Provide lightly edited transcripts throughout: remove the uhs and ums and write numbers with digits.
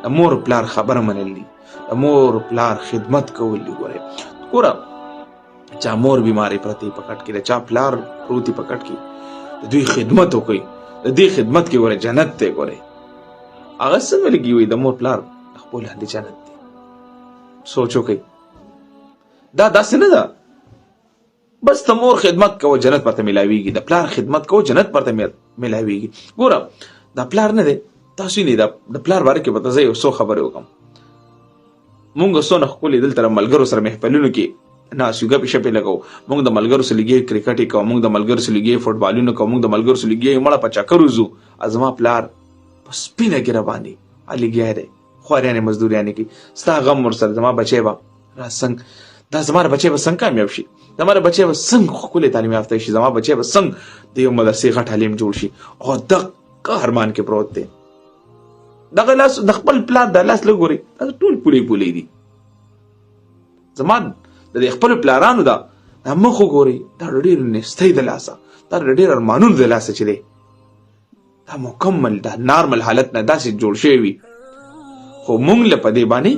د مور پلار خبره منل دي، د مور پلار خدمت کول دي. ګوره چا مور بیماری پرتی په کټ کې، د چا پلار پروتي په کټ کې، د دوی خدمت وکړي. د دې خدمت کې ګوره جنت دی. ګوره هغه څنګه لګي وي د مور پلار خپل هندي جنت دی. سوچ وکړئ دا داسې نه ده بس د مور خدمت کوو جنت پرته ملاویږي، د پلار خدمت کوو جنت پرته ملاویږي. ګوره دا پلار نه دی، تاسو نه د پلار باره کې به تاسو یو څو خبرې وکم. مونږ څونه ښکلي دلته ملګرو سره محفلونو کې ناسو ګپې شپې لګو، مونږ د ملګرو سره لګي کرکټ کوو، مونږ د ملګرو سره لګي فوټبالونه کوو، مونږ د ملګرو سره لګي مړه په چکرو ځو. ازما پلار په سپینه ګیره باندې لګیا دی، خواريانې مزدوریانې کوي. ستا غم ورسره زما بچی به را څنګه، دا زما بچی به څنګه کامیاب شي، زما بچی به څنګه ښکلی تعلیم یافته شي، زما بچی به څنګه د یو مدرسې غټ عالم جوړ شي. او دغه ارمان کې پروت دی. دغه لاس د خپل پلار د لاس لګوري ټول پولې پولې دي. زما د خپل پلارانو دا مخ وګوري، دا ډېر نستۍ د لاسه، دا ډېر ارمانونه د لاسه چې دی دا مکمل دا نارمل حالت نه داسې جوړ شوی وي. خو مونږ له په دې باندې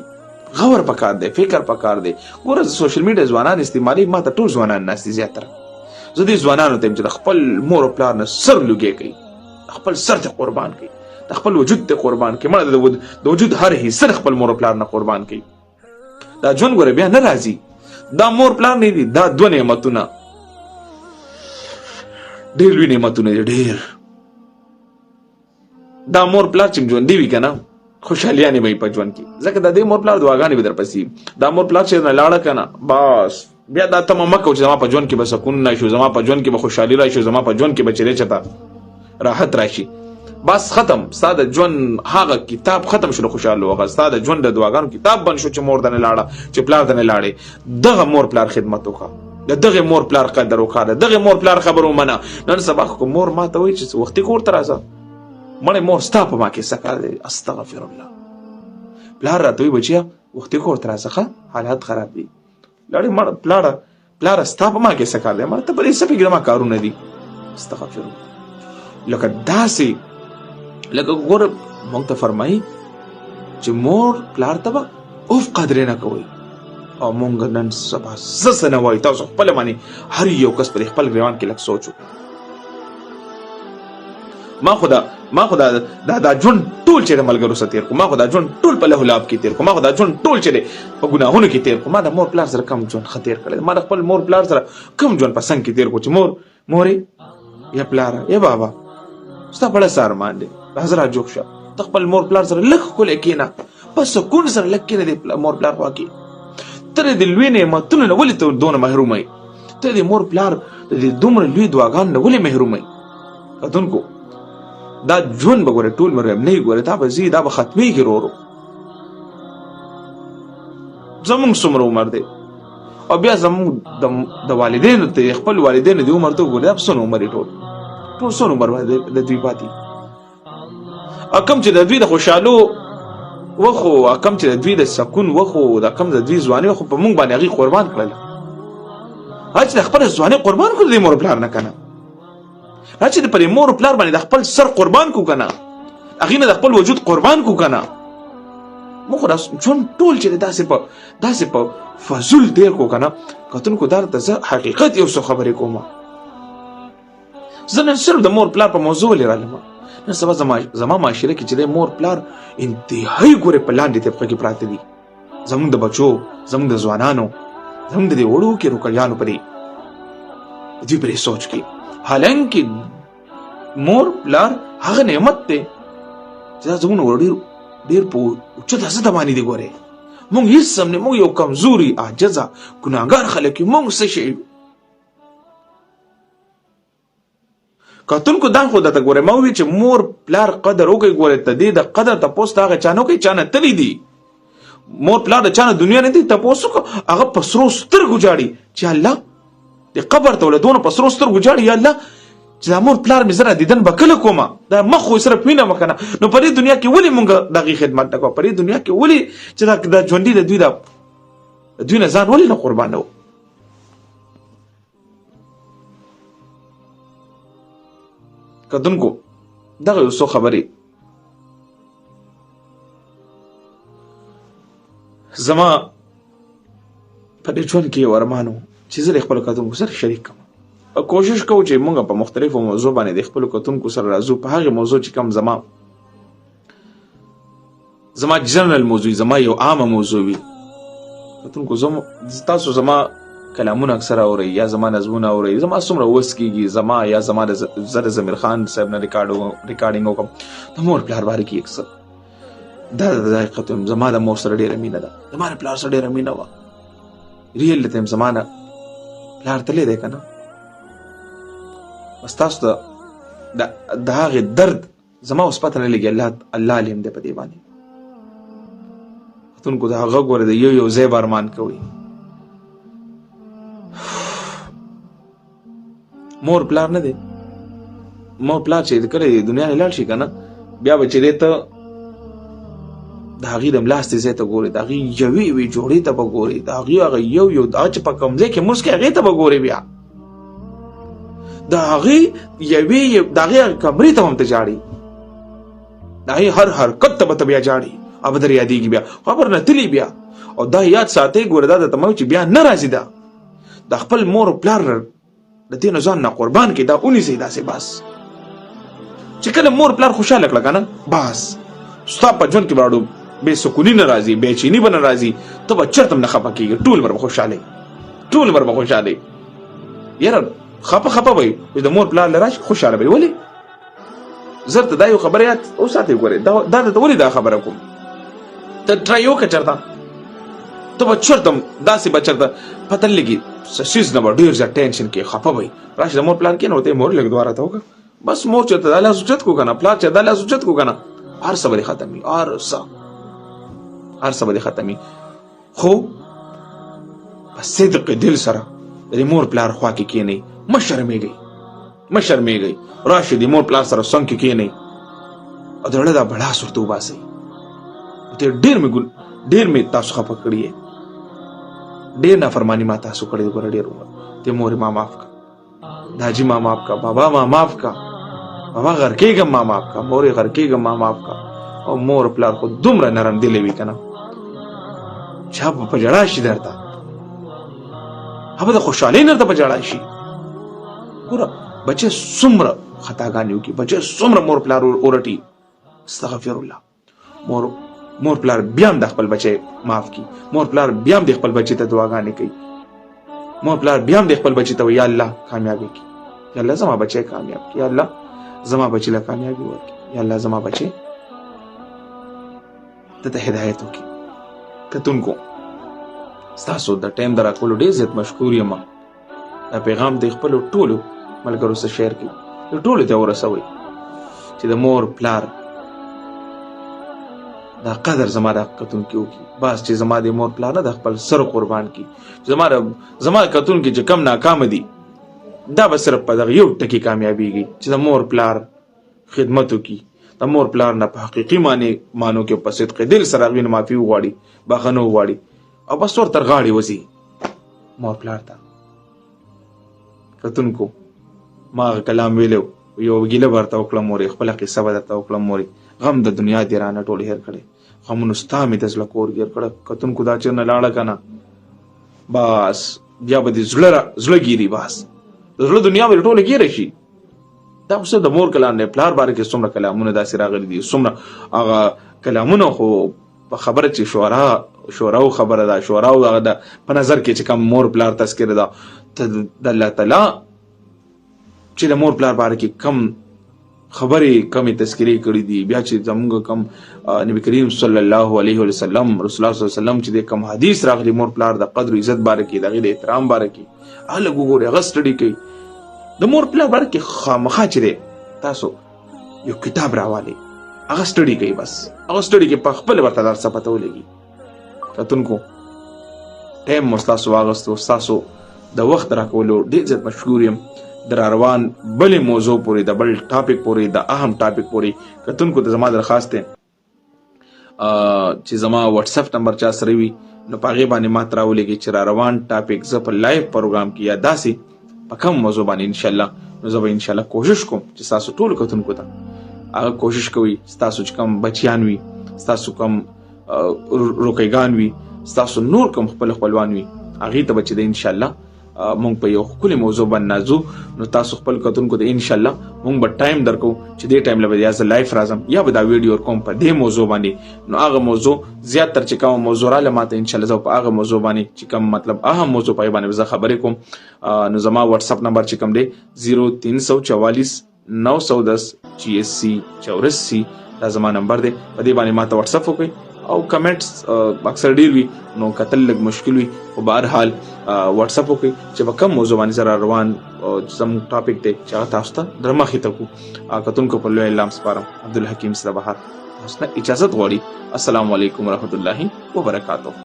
غور پکار دی، فکر پکار دی. ګوره سوشل میډیا ځوانان استعمالي، ما ته ټول ځوانان ناست دي زیاتره. زه دې ځوانانو ته یم چې د خپل مور او پلار نه سر لوګی کوي، خپل سر ته قربان کوي، د خپل وجود ته قربان کوي، مړه د وجود هر حصه خپل مور او پلار نه قربان کوي. دا ژوند ګوره بیا نه راځي، دا مور پلار نه دي، دا دوه نعمتونه ډېر لوی نعمتونه دي. ډېر دا مور پلار چې ژوندي وي که نه خوشحالیانې به یې په ژوند کې، ځکه د دې مور پلار دعاګانې به درپسې. دا مور پلار چې نه لاړه که نه بس بیا دا تمه مه کوه چې زما په ژوند کې به سکون راشي، زما په ژوند کې به خوشحالي راشي، زما په ژوند کې به چیرې چېرته راحت راشي. بس ختم، ستا د ژوند هغه کتاب ختم شو. خوشحاله وغه ستا د ژوند د دعاګانو کتاب بند شو چې مور ته نه لاړه، چې پلار ته نه لاړې. دغه مور پلار خدمت وکړه، د دغه مور پلار قدر وکړه، د دغه مور پلار خبر ومنه. نن سبا خو مور ما ته وایي چې وختي کور ته راځه، مړې مور ستا په ما کې څه کار دی؟ استغفر الله. پلار راته وایي بچیه وختي کور ته راځه، حالات خراب دي. لاړې مړه پلاره ستا په ما کې څه کار دی؟ مړه ته په دې څه فکر ما کارونه دي؟ استغفر الله. لکه داسې لکه ګوره مونږ ته فرمایي چې مور پلار ته به اوف قدرې نه کوئ. او مونږ نن سبا څه نه وایو. تاسو خپله باندې هر یو کس په خپل ګریوان کې لږ سوچ وکړو. ما خو دا ژوند ټول چې د ملګرو سره تېر کړو، ما خو دا ژوند ټول په لهو لعب کې تېر کړو، ما خو دا ژوند ټول چې په ګناهونو کې تېر کړو. ما د مور پلار سره کم ژوند ښه تېر کړی، ما د خپل مور پلار سره کم ژوند په څنګ کې تېر کړو چې مورې یا پلاره یا بابا ستا بړه څه ارمان دی، راځه را جوړ شه، ته خپل مور پلار سره لږ ښکلی کښېنه، په سکون سره لږ کښېنه د مور پلار خوا کې. ته د لوی نعمتونو نه ولې ته دونه محروم یې؟ ته د مور پلار د دومره لوی دعاګانو نه ولې محروم یې؟ کتونکو دا ژوند به ګوره ټول مریم نه ګوره، دا به ځي، دا به ختمېږي ورو ورو. زمونږ څومره عمر دی او بیا زمونږ د والدینو ته خپل والدینو د عمر ته وګورئ، دا به څونه عمر یې ټول څونه عمر د دوی پاتې. او کوم چې د دوی د خوشحالو وخو، او کوم چې د دوی د سکون وخو، دا کوم د دوی ځواني وخو په مونږ باندې هغې قربان کړله. هغه چې د خپله ځواني قربان کړو د مور پلار نه که نه، هغه چې پر مور پلار باندې د خپل سر قربان کو که نه، هغې نه د خپل وجود قربان کو که نه. موږ خو دا ژوند ټول چې داسې په فضول تېر کو که نه. کتونکو دا ته زه حقیقت یو څه خبرې کوم. زه نن صرف د مور پلار په موضوع ولې رالم. نن سبا زما معاشره کې چې د مور پلار انتهایي ګورې په لاندې طبقه کې پراته دي. زمونږ د بچو، زمونږ د ځوانانو، زمونږ د دې وړو کې روکړیانو په دوی پرې سوچ کې. حالانکه مور پلار هغه نعمت دی چې دا زمونږ ډېر په اوچت حسده باندې دی. ګورې مونږ هېڅ هم نه، مونږ یو کمزوري عاجزه ګناهګار خلک یو. مونږ څه شی کتونکو دا خو درته ګورې ما وویل چې مور پلار قدر وکړئ. ګورې ته دې د قدر تپوس ته هغه چا نه وکړئ چا نه تللی دي. مور پلار د چا نه دنیا نه دي تپوس وکړه، هغه په سرو سترګو جاړي چې الله د قبر ته ولدونه په سرو سترګو جاړي، یا الله چې دا مور پلار مې زه دیدن به کله کومه، دا مخ خو صرف وینم که نه. نو په دې دنیا کې ولې مونږ د هغې خدمت نه کوو؟ په دې دنیا کې ولې چې دا ژوندي د دوی نه ځان ولې نه قربانوو؟ کتونکو دغه یو څو خبرې زما په دې ژوند کې یو ارمان و چې زه د خپلو کتونکو سره شریک کړم. کوشش کوو چې موږ په مختلفو موضوع باندې د خپلو کتونکو سره راځو. په هغې موضوع چې کوم زما جنرال موضوع، زما یو عامه موضوع وي. کتونکو تاسو زما کلامونه اکثر اورئ یا زما نظمونه اورئ. زما څومره وس کېږي زما د ضمیر خان صاحب نه ریکارډینګ وکړم د مور پلار باره کې اکثر دا د حقیقت زما د مور سره ډېره مینه ده، زما د پلار سره ډېره مینه وه. ریل ته زما نه پلار تللی دی که نه، بس تاسو د هغې درد زما اوس پته نه لګي. الله علیم دی په دې باندې. کتونکو د هغه ګوره د یو ځای به ارمان کوئ. مور پلار نه دی. مور پلار چې کله دنیا نه لاړ شي که نه، بیا به چې دی ته د هغې د ملاستې ځای ته ګورې، د هغې یوې جوړې ته به ګورې، د هغې هغه یو هغه چې په کوم ځای کې مونځ کوي هغې ته به ګورې، بیا د هغې د هغې هغه کمرې ته هم ته جاړې، د هغې هر حرکت ته به ته بیا جاړې او به در یادېږي، بیا خبر نه تلي بیا. او دا یاد ساتئ ګوره دا درته مه چې بیا نه راځي. دا د خپل مور پلار د دې نه ځان نه قربان کړي، دا ونیسئ داسې بس چې کله مور پلار خوشحاله کړه که نه، بس ستا په ژوند کې به راړو بې سکوني نه راځي، بې چیني به نه راځي، ته به چېرته هم نه خفه کېږي، ټول عمر به خوشحاله ټول عمر به خوشحاله. یاره خفه به وي د مور پلار له راشي خوشحاله به وي. ولې زر ته دا یو خبره یاد وساتئ. ګورې دا درته ولې دا خبره کوم، ته ټرای وکړه چېرته ته به چېرته داسې به چېرته پته نه لګي څیز نه به ډېر زیات ټینشن کې خفه به وي. راشي د مور پلار کښېنه ورته مور لږ دعا راته وکړه، بس مور چې ته دا لاس اوچت کړو که نه، پلار چې دا لاس اوچت کړو که نه، هر څه به دې ختم وي، هر څه به دې ختم وي. خو په صدق دل سره د مور پلار خوا کې کښېنئ، مه شرمېږئ. راشي د مور پلار سره څنګ کې کښېنئ او د زړه دا بړاس ورته وباسئ. ډېر مې تاسو خفه کړي یې، ډېر نافرماني ما تاسو کړې ده. ګوره ډېر عمر ته مور ما معاف کا، د حاجي ما معاف کا، بابا ما معاف کا، بابا غر کېږم ما معاف کا، مورې غر کېږم ما معاف کا. او مور پلار خو دومره نرم دلی وي که نه، چې هغه په ژړا شي درته، هغه د خوشحالۍ نه درته په ژړا شي. ګوره بچی څومره خطاګانې وکړي، بچی څومره مور پلار ورټي، استغفر الله. مور پلار بیا هم د خپل بچی معاف کړي، مور پلار بیا هم د خپل بچی ته دعاګانې کوي، مور پلار بیا هم د خپل بچی ته وایي یا الله کامیابي کړي، یا الله زما بچی کامیاب کړي، یا الله زما بچی له کامیابي ورکړي، یا الله زما بچی ته هدایت وکړي. کتونکو ستاسو د ټایم د راکولو ډېر زیات مشکور یم. دا پیغام د خپلو ټولو ملګرو سره شیر کړئ، ټولو ته ورسوئ چې د مور پلار دا قدر زما د کتونکي وکړي. بس چې زما د مور پلار نه د خپل سر قربان کړي. زما کتونکي چې کم ناکامه دي دا به صرف په دغه یو ټکي کامیابیږي چې د مور پلار خدمت وکړي، د مور پلار نه په حقیقي معنو کې په صدق دل سره هغوی نه معافي وغواړي، بخښنه وغواړي او بس ور تر غاړې وځي مور پلار ته. کتونکو ما هغه کلام ویلو، یو ګیله به درته وکړم مورې، خپله قصه به درته وکړم مورې، غم د دنیا دې رانه ټول هېر کړی، غمونو ستا مې د زړه کور ګیر کړه. کتونکو دا چېرته لاړه که نه، بس بیا به دې زړه ګیري، بس د زړه دنیا به ټوله ګیره شي. دا خو د مور کلام دی. پلار باره کې څومره کلامونه داسې راغلي دي، څومره هغه کلامونه خو په خبره چې شوراو خبره ده، شوراو هغه ده په نظر کې چې کوم مور پلار تذکره ده، د الله تعالی چې د مور پلار باره کې کم خبرې کمې تذکرې کړي دي، بیا چې زموږ کم نبی کریم صلی الله علیه وسلم رسول الله صلی الله علیه وسلم چې د کم حدیث راغلي مور پلار د قدر و عزت باره کې، د هغې د احترام باره کې، هغه لږ وګورئ، هغه سټډي کوي. د مور پلار باره کې خامخا چې دی تاسو یو کتاب راوالئ، هغه سټډي کوي، بس هغه سټډي کې په خپله ورته هر څه پته ولګي. کتونکو ټایم مو ستاسو واغستو، ستاسو د وخت راکولو ډېر زیات مشکور یم. در روان بلې موضوع پورې، د بل ټاپک پورې، د اهم ټاپک پورې کتونکو ته زما درخواست دی چې زما واتساپ نمبر چا سره وي نو په هغې باندې ما ته راولېږئ چې را روان ټاپک زه په لایف پروګرام کې یا داسې په کوم موضوع باندې انشاءالله نو زه به انشاءالله کوشش کوم چې ستاسو ټولو کتونکو ته هغه کوشش کوي ستاسو چې کوم بچیان وي، ستاسو کوم روکیګان وي، تاسو نور کوم خپل خپلوان وي هغه ته بچ د ان شاء الله مونږ په یو کلی موضوع باندې نازو نو تاسو خپل کتونکو ته ان شاء الله مونږ به ټایم درکو چې دې ټایم لپاره یا لایف راځم یا به دا ویډیو کوم په دې موضوع باندې نو هغه موضوع زیات تر چې کوم موضوع را لماته ان شاء الله زه په هغه موضوع باندې چې کوم مطلب اهم موضوع په باندې زه خبرې کوم نو زما واتس اپ نمبر چې کوم دی 0344 910 GSC 84 دا زما نمبر دی په دې باندې ماته واتس اپ وکړئ او کمنټس اکثر ډیر وي نو کتل لږ مشکل وي خو بهر حال واتس اپ وکړئ چې په کوم موضوع باندې سره روان زموږ ټاپک دی چې هغه تاسو ته درمخې ته کو کتونکو په لوی الله سپارم عبدالحکیم سره بهر تاسو نه اجازه غواړي السلام علیکم ورحمت الله وبرکاته